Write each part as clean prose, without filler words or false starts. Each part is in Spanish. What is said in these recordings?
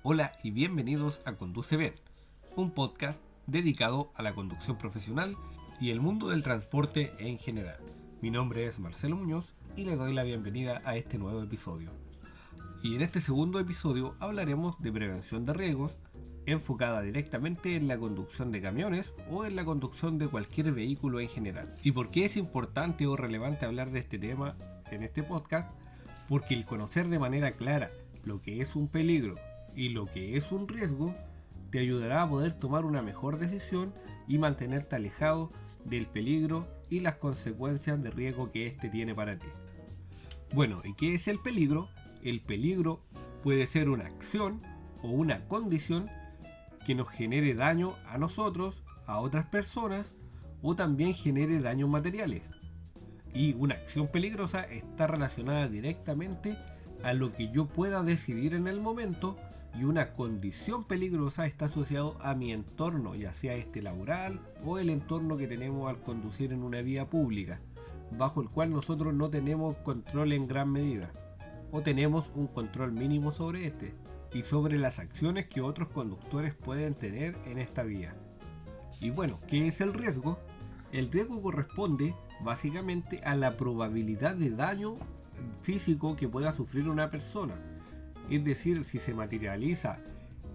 Hola y bienvenidos a Conduce Bien, un podcast dedicado a la conducción profesional y el mundo del transporte en general. Mi nombre es Marcelo Muñoz y les doy la bienvenida a este nuevo episodio. Y en este segundo episodio hablaremos de prevención de riesgos, enfocada directamente en la conducción de camiones o en la conducción de cualquier vehículo en general. ¿Y por qué es importante o relevante hablar de este tema en este podcast? Porque el conocer de manera clara lo que es un peligro y lo que es un riesgo te ayudará a poder tomar una mejor decisión y mantenerte alejado del peligro y las consecuencias de riesgo que éste tiene para ti. Bueno, ¿y qué es el peligro? El peligro puede ser una acción o una condición que nos genere daño a nosotros, a otras personas o también genere daños materiales. Y una acción peligrosa está relacionada directamente a lo que yo pueda decidir en el momento, y una condición peligrosa está asociado a mi entorno, ya sea este laboral o el entorno que tenemos al conducir en una vía pública, bajo el cual nosotros no tenemos control en gran medida, o tenemos un control mínimo sobre este, y sobre las acciones que otros conductores pueden tener en esta vía. Y bueno, ¿qué es el riesgo? El riesgo corresponde básicamente a la probabilidad de daño físico que pueda sufrir una persona. Es decir, si se materializa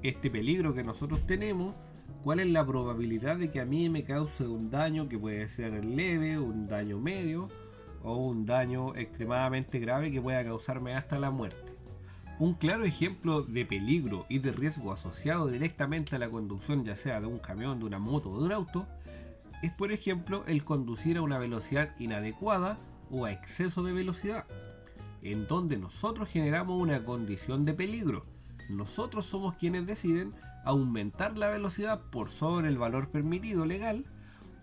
este peligro que nosotros tenemos, ¿cuál es la probabilidad de que a mí me cause un daño que puede ser leve, un daño medio o un daño extremadamente grave que pueda causarme hasta la muerte? Un claro ejemplo de peligro y de riesgo asociado directamente a la conducción, ya sea de un camión, de una moto o de un auto, es por ejemplo el conducir a una velocidad inadecuada o a exceso de velocidad, en donde nosotros generamos una condición de peligro. Nosotros somos quienes deciden aumentar la velocidad por sobre el valor permitido legal,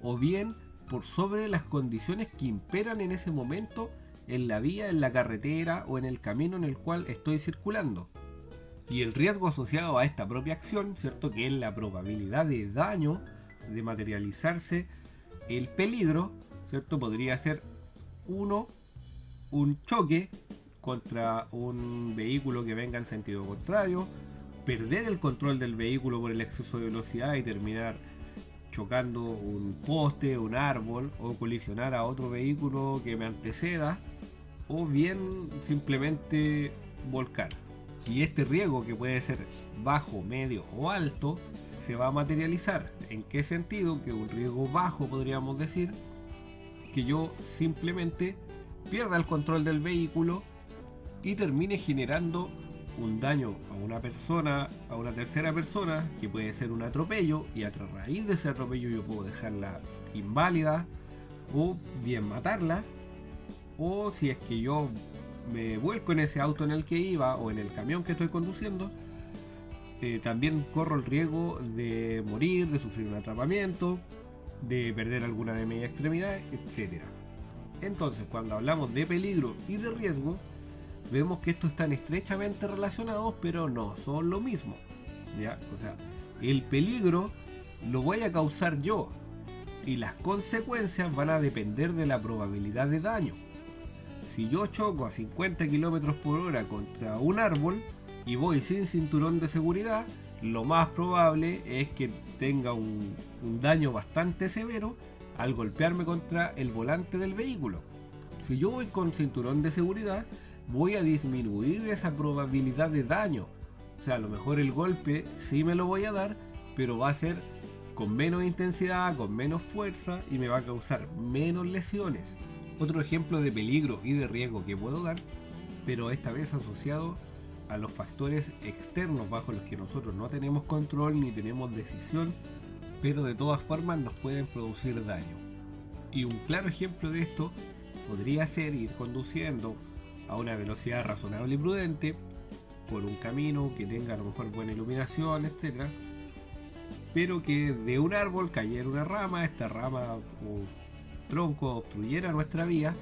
o bien por sobre las condiciones que imperan en ese momento en la vía, en la carretera o en el camino en el cual estoy circulando. Y el riesgo asociado a esta propia acción, ¿cierto?, que es la probabilidad de daño, de materializarse el peligro, ¿cierto?, podría ser un choque contra un vehículo que venga en sentido contrario, perder el control del vehículo por el exceso de velocidad y terminar chocando un poste, un árbol, o colisionar a otro vehículo que me anteceda, o bien simplemente volcar. Y este riesgo, que puede ser bajo, medio o alto, se va a materializar. ¿En qué sentido? Que un riesgo bajo, podríamos decir, que yo simplemente pierda el control del vehículo y termine generando un daño a una persona, a una tercera persona, que puede ser un atropello, y a raíz de ese atropello yo puedo dejarla inválida o bien matarla, o si es que yo me vuelco en ese auto en el que iba o en el camión que estoy conduciendo, también corro el riesgo de morir, de sufrir un atrapamiento, de perder alguna de mis extremidades, etc. Entonces, cuando hablamos de peligro y de riesgo, vemos que estos están estrechamente relacionados, pero no son lo mismo, ¿ya? O sea, el peligro lo voy a causar yo y las consecuencias van a depender de la probabilidad de daño. Si yo choco a 50 km por hora contra un árbol y voy sin cinturón de seguridad, lo más probable es que tenga un daño bastante severo al golpearme contra el volante del vehículo. Si yo voy con cinturón de seguridad, voy a disminuir esa probabilidad de daño. O sea, a lo mejor el golpe sí me lo voy a dar, pero va a ser con menos intensidad, con menos fuerza, y me va a causar menos lesiones. Otro ejemplo de peligro y de riesgo que puedo dar, pero esta vez asociado a los factores externos bajo los que nosotros no tenemos control ni tenemos decisión, pero de todas formas nos pueden producir daño. Y un claro ejemplo de esto podría ser ir conduciendo a una velocidad razonable y prudente por un camino que tenga a lo mejor buena iluminación, etc., pero que de un árbol cayera una rama, esta rama o tronco obstruyera nuestra vía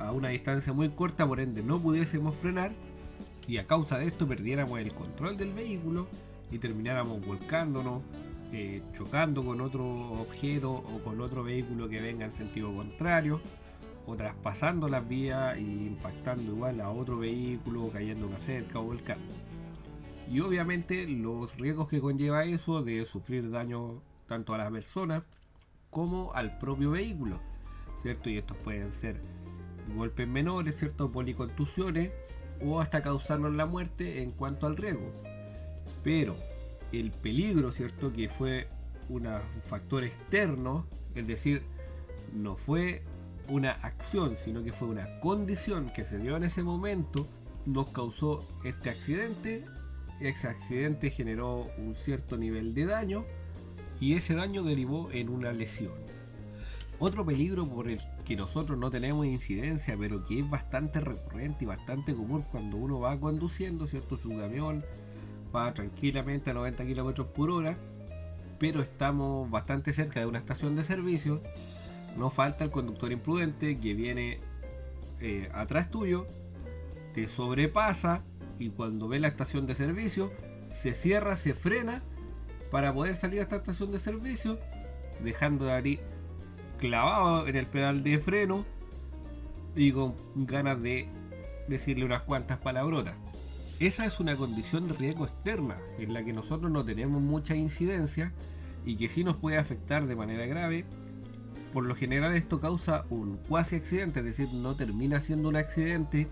a una distancia muy corta, por ende no pudiésemos frenar, y a causa de esto perdiéramos el control del vehículo y termináramos volcándonos, chocando con otro objeto o con otro vehículo que venga en sentido contrario, o traspasando las vías e impactando igual a otro vehículo, cayendo una cerca o volcando. y obviamente los riesgos que conlleva eso de sufrir daño tanto a las personas como al propio vehículo, ¿cierto? Y estos pueden ser golpes menores, ¿cierto? Policontusiones o hasta causarnos la muerte en cuanto al riesgo. Pero el peligro, ¿cierto? Que fue un factor externo, es decir, no fue una acción, sino que fue una condición que se dio en ese momento, nos causó este accidente. Ese accidente generó un cierto nivel de daño y ese daño derivó en una lesión. Otro peligro por el que nosotros no tenemos incidencia, pero que es bastante recurrente y bastante común cuando uno va conduciendo, ¿cierto? Su camión va tranquilamente a 90 km por hora, pero estamos bastante cerca de una estación de servicio. No falta el conductor imprudente que viene atrás tuyo, te sobrepasa y cuando ve la estación de servicio se cierra, se frena para poder salir a esta estación de servicio, dejando ahí clavado en el pedal de freno y con ganas de decirle unas cuantas palabrotas. Esa es una condición de riesgo externa en la que nosotros no tenemos mucha incidencia y que sí nos puede afectar de manera grave. Por lo general esto causa un cuasi accidente, es decir, no termina siendo un accidente,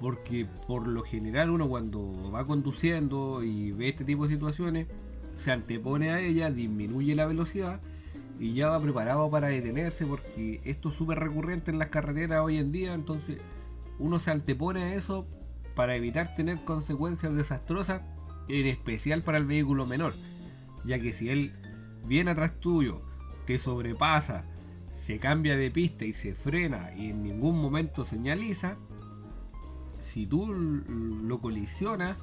porque por lo general uno cuando va conduciendo y ve este tipo de situaciones se antepone a ella, disminuye la velocidad y ya va preparado para detenerse, porque esto es súper recurrente en las carreteras hoy en día. Entonces uno se antepone a eso para evitar tener consecuencias desastrosas, en especial para el vehículo menor, ya que si él viene atrás tuyo, te sobrepasa, se cambia de pista y se frena y en ningún momento señaliza, si tú lo colisionas,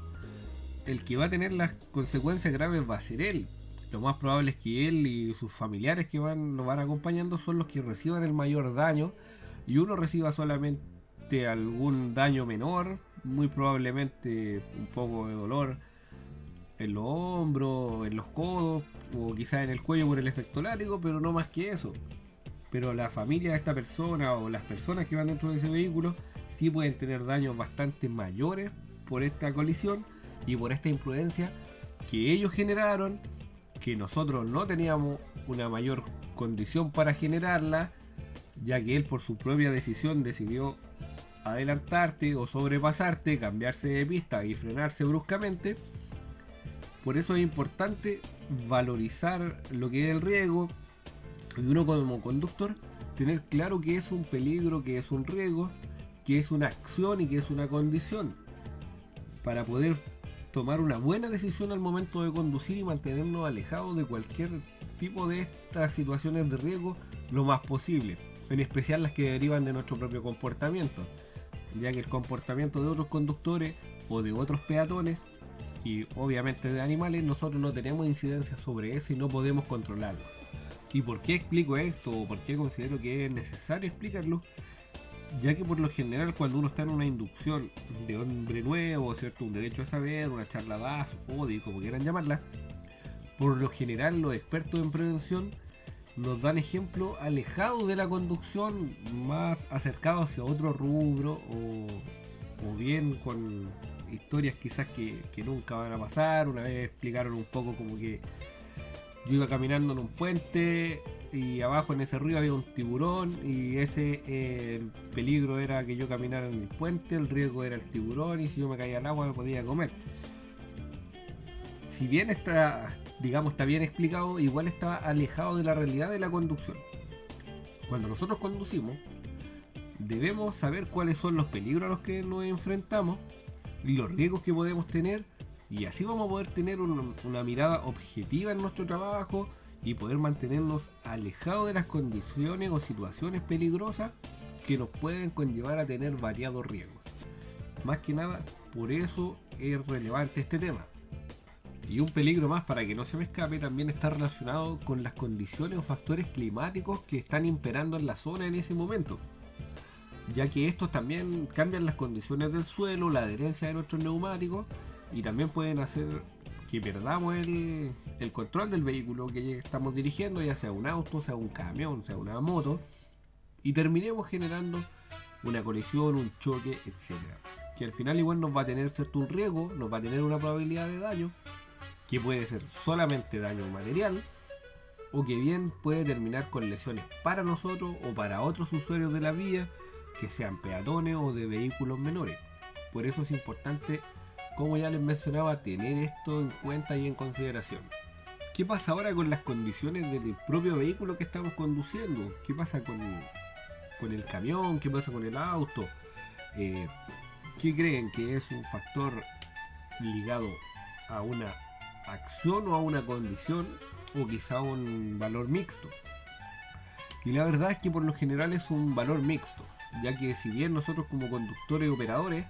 el que va a tener las consecuencias graves va a ser él. Lo más probable es que él y sus familiares que lo van acompañando son los que reciban el mayor daño, y uno reciba solamente algún daño menor, muy probablemente un poco de dolor en los hombros, en los codos o quizás en el cuello por el efecto látigo, pero no más que eso. Pero la familia de esta persona o las personas que van dentro de ese vehículo sí pueden tener daños bastante mayores por esta colisión y por esta imprudencia que ellos generaron, que nosotros no teníamos una mayor condición para generarla, ya que él por su propia decisión decidió adelantarte o sobrepasarte, cambiarse de pista y frenarse bruscamente. Por eso es importante valorizar lo que es el riesgo, y uno como conductor tener claro que es un peligro, que es un riesgo, que es una acción y que es una condición, para poder tomar una buena decisión al momento de conducir y mantenernos alejados de cualquier tipo de estas situaciones de riesgo lo más posible, en especial las que derivan de nuestro propio comportamiento, ya que el comportamiento de otros conductores o de otros peatones y obviamente de animales, nosotros no tenemos incidencia sobre eso y no podemos controlarlo. ¿Y por qué explico esto? ¿O por qué considero que es necesario explicarlo? Ya que por lo general cuando uno está en una inducción de hombre nuevo, ¿cierto? Un derecho a saber, una charla DAS, ODI, como quieran llamarla, por lo general los expertos en prevención nos dan ejemplos alejados de la conducción, más acercados hacia otro rubro, o bien con historias quizás que nunca van a pasar. Una vez explicaron un poco como que yo iba caminando en un puente y abajo en ese río había un tiburón, y el peligro era que yo caminara en el puente, el riesgo era el tiburón, y si yo me caía al agua me podía comer. Si bien está bien explicado, igual está alejado de la realidad de la conducción. Cuando nosotros conducimos, debemos saber cuáles son los peligros a los que nos enfrentamos y los riesgos que podemos tener, y así vamos a poder tener una mirada objetiva en nuestro trabajo y poder mantenernos alejados de las condiciones o situaciones peligrosas que nos pueden conllevar a tener variados riesgos. Más que nada, por eso es relevante este tema. Y un peligro más, para que no se me escape, también está relacionado con las condiciones o factores climáticos que están imperando en la zona en ese momento, ya que estos también cambian las condiciones del suelo, la adherencia de nuestros neumáticos, y también pueden hacer que perdamos el control del vehículo que estamos dirigiendo, ya sea un auto, sea un camión, sea una moto, y terminemos generando una colisión, un choque, etc. que al final igual nos va a tener cierto un riesgo, nos va a tener una probabilidad de daño, que puede ser solamente daño material, o que bien puede terminar con lesiones para nosotros o para otros usuarios de la vía, que sean peatones o de vehículos menores. Por eso es importante, como ya les mencionaba, tener esto en cuenta y en consideración. ¿Qué pasa ahora con las condiciones del propio vehículo que estamos conduciendo? ¿Qué pasa con el camión? ¿Qué pasa con el auto? ¿Qué creen que es un factor ligado a una acción o a una condición, o quizá un valor mixto? Y la verdad es que por lo general es un valor mixto, ya que si bien nosotros como conductores y operadores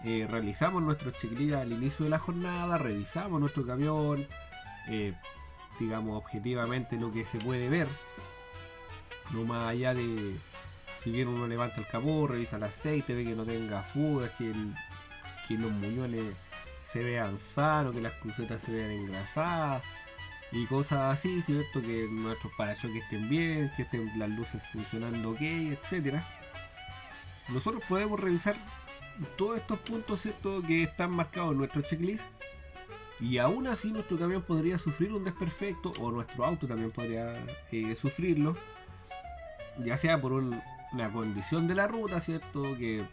realizamos nuestro checklist al inicio de la jornada, revisamos nuestro camión, digamos objetivamente lo que se puede ver, no más allá de si bien uno levanta el capó, revisa el aceite, ve que no tenga fugas, que los muñones se vean sanos, que las crucetas se vean engrasadas y cosas así, ¿cierto? Que nuestros parachoques estén bien, que estén las luces funcionando ok, etcétera. Nosotros podemos revisar todos estos puntos, ¿cierto?, que están marcados en nuestro checklist, y aún así nuestro camión podría sufrir un desperfecto, o nuestro auto también podría sufrirlo, ya sea por una condición de la ruta, ¿cierto?, que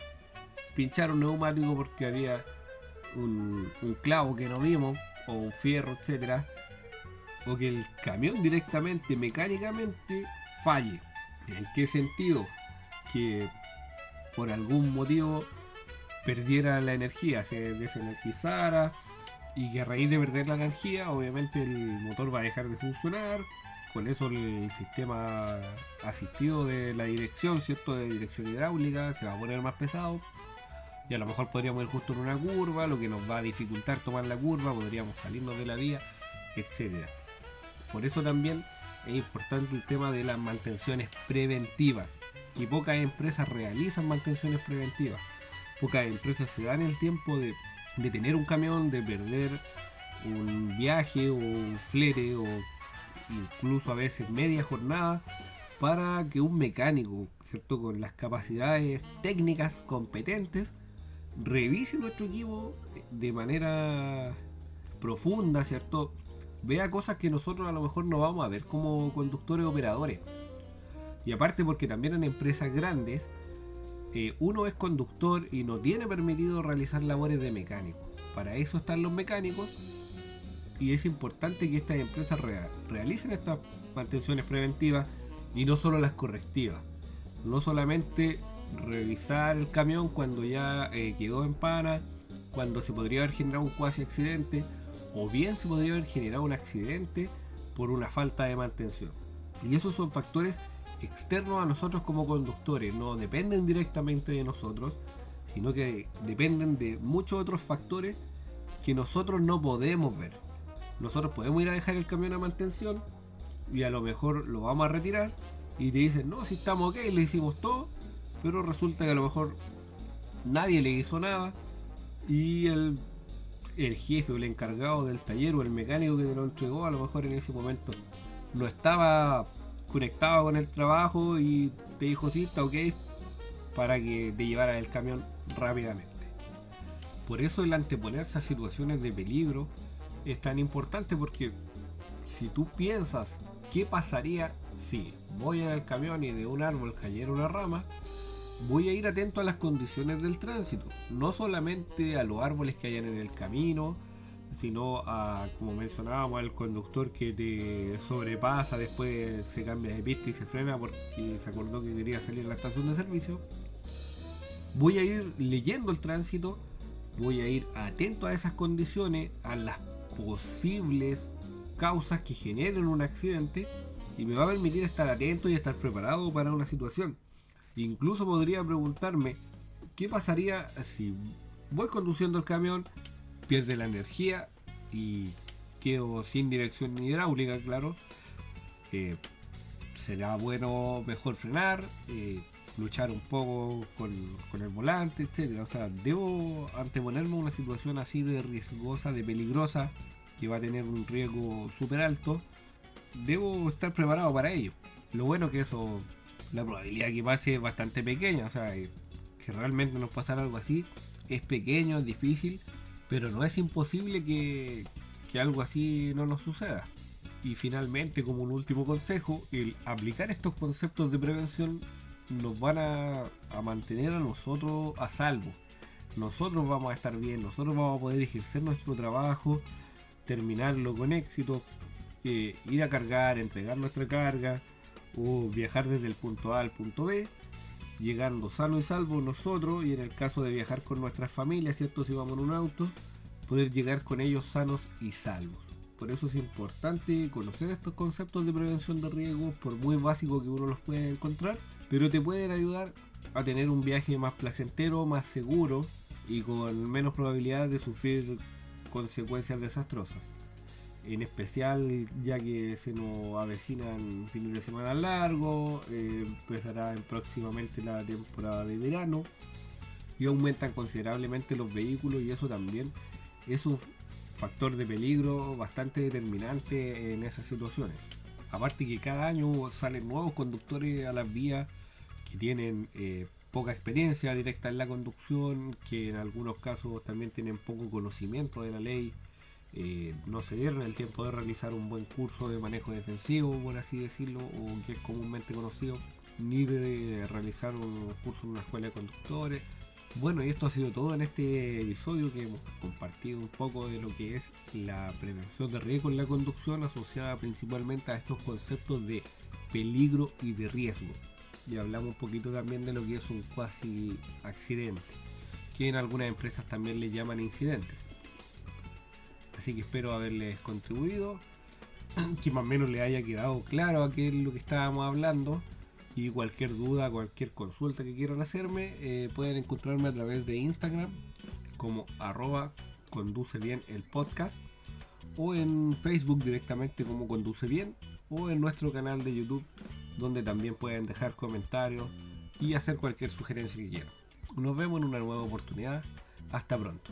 pincharon un neumático porque había un clavo que no vimos, o un fierro, etcétera, o que el camión directamente, mecánicamente, falle. ¿En qué sentido? Que por algún motivo perdiera la energía, se desenergizara, y que a raíz de perder la energía, obviamente el motor va a dejar de funcionar. Con eso el sistema asistido de la dirección, ¿cierto?, de dirección hidráulica, se va a poner más pesado, y a lo mejor podríamos ir justo en una curva, lo que nos va a dificultar tomar la curva, podríamos salirnos de la vía, etcétera. Por eso también es importante el tema de las mantenciones preventivas, que pocas empresas realizan mantenciones preventivas. Pocas empresas se dan el tiempo de tener un camión, de perder un viaje o un flete, o incluso a veces media jornada, para que un mecánico, ¿cierto?, con las capacidades técnicas competentes, revise nuestro equipo de manera profunda, ¿cierto? Vea cosas que nosotros a lo mejor no vamos a ver como conductores operadores. Y aparte porque también en empresas grandes uno es conductor y no tiene permitido realizar labores de mecánico. Para eso están los mecánicos, y es importante que estas empresas realicen estas mantenciones preventivas y no solo las correctivas. No solamente revisar el camión cuando ya quedó en pana, cuando se podría haber generado un cuasi accidente, o bien se podría haber generado un accidente por una falta de mantención. Y esos son factores externos a nosotros como conductores, no dependen directamente de nosotros, sino que dependen de muchos otros factores que nosotros no podemos ver. Nosotros podemos ir a dejar el camión a mantención y a lo mejor lo vamos a retirar y te dicen, no, si estamos ok, le hicimos todo, pero resulta que a lo mejor nadie le hizo nada, y el jefe o el encargado del taller o el mecánico que te lo entregó a lo mejor en ese momento no estaba conectado con el trabajo y te dijo sí, está ok, para que te llevara el camión rápidamente. Por eso el anteponerse a situaciones de peligro es tan importante, porque si tú piensas qué pasaría si voy en el camión y de un árbol cayera una rama, voy a ir atento a las condiciones del tránsito, no solamente a los árboles que hayan en el camino, sino a, como mencionábamos, al conductor que te sobrepasa, después se cambia de pista y se frena porque se acordó que quería salir a la estación de servicio. Voy a ir leyendo el tránsito, voy a ir atento a esas condiciones, a las posibles causas que generen un accidente, y me va a permitir estar atento y estar preparado para una situación. Incluso podría preguntarme qué pasaría si voy conduciendo el camión, pierde la energía y quedo sin dirección hidráulica, claro. Será bueno mejor frenar, luchar un poco con el volante, etcétera. O sea, debo anteponerme a una situación así de riesgosa, de peligrosa, que va a tener un riesgo súper alto. Debo estar preparado para ello. Lo bueno que eso, la probabilidad que pase es bastante pequeña, o sea, que realmente nos pasara algo así Es pequeño, es difícil, pero no es imposible que algo así no nos suceda. Y finalmente, como un último consejo, el aplicar estos conceptos de prevención nos van a mantener a nosotros a salvo. Nosotros vamos a estar bien, nosotros vamos a poder ejercer nuestro trabajo, terminarlo con éxito, ir a cargar, entregar nuestra carga o viajar desde el punto A al punto B, llegando sano y salvo nosotros, y en el caso de viajar con nuestras familias, ¿cierto? Si vamos en un auto, poder llegar con ellos sanos y salvos. Por eso es importante conocer estos conceptos de prevención de riesgos, por muy básico que uno los pueda encontrar, pero te pueden ayudar a tener un viaje más placentero, más seguro y con menos probabilidad de sufrir consecuencias desastrosas. En especial ya que se nos avecinan fines de semana largos, empezará próximamente la temporada de verano y aumentan considerablemente los vehículos, y eso también es un factor de peligro bastante determinante en esas situaciones. Aparte que cada año salen nuevos conductores a las vías que tienen poca experiencia directa en la conducción, que en algunos casos también tienen poco conocimiento de la ley, no se dieron el tiempo de realizar un buen curso de manejo defensivo, por así decirlo, o que es comúnmente conocido, ni de realizar un curso en una escuela de conductores. Bueno, y esto ha sido todo en este episodio, que hemos compartido un poco de lo que es la prevención de riesgo en la conducción, asociada principalmente a estos conceptos de peligro y de riesgo. Y hablamos un poquito también de lo que es un cuasi accidente, que en algunas empresas también le llaman incidentes. Así que espero haberles contribuido, que más o menos les haya quedado claro a qué es lo que estábamos hablando. Y cualquier duda, cualquier consulta que quieran hacerme, pueden encontrarme a través de Instagram como @conducebien el podcast, o en Facebook directamente como Conduce Bien, o en nuestro canal de YouTube, donde también pueden dejar comentarios y hacer cualquier sugerencia que quieran. Nos vemos en una nueva oportunidad. Hasta pronto.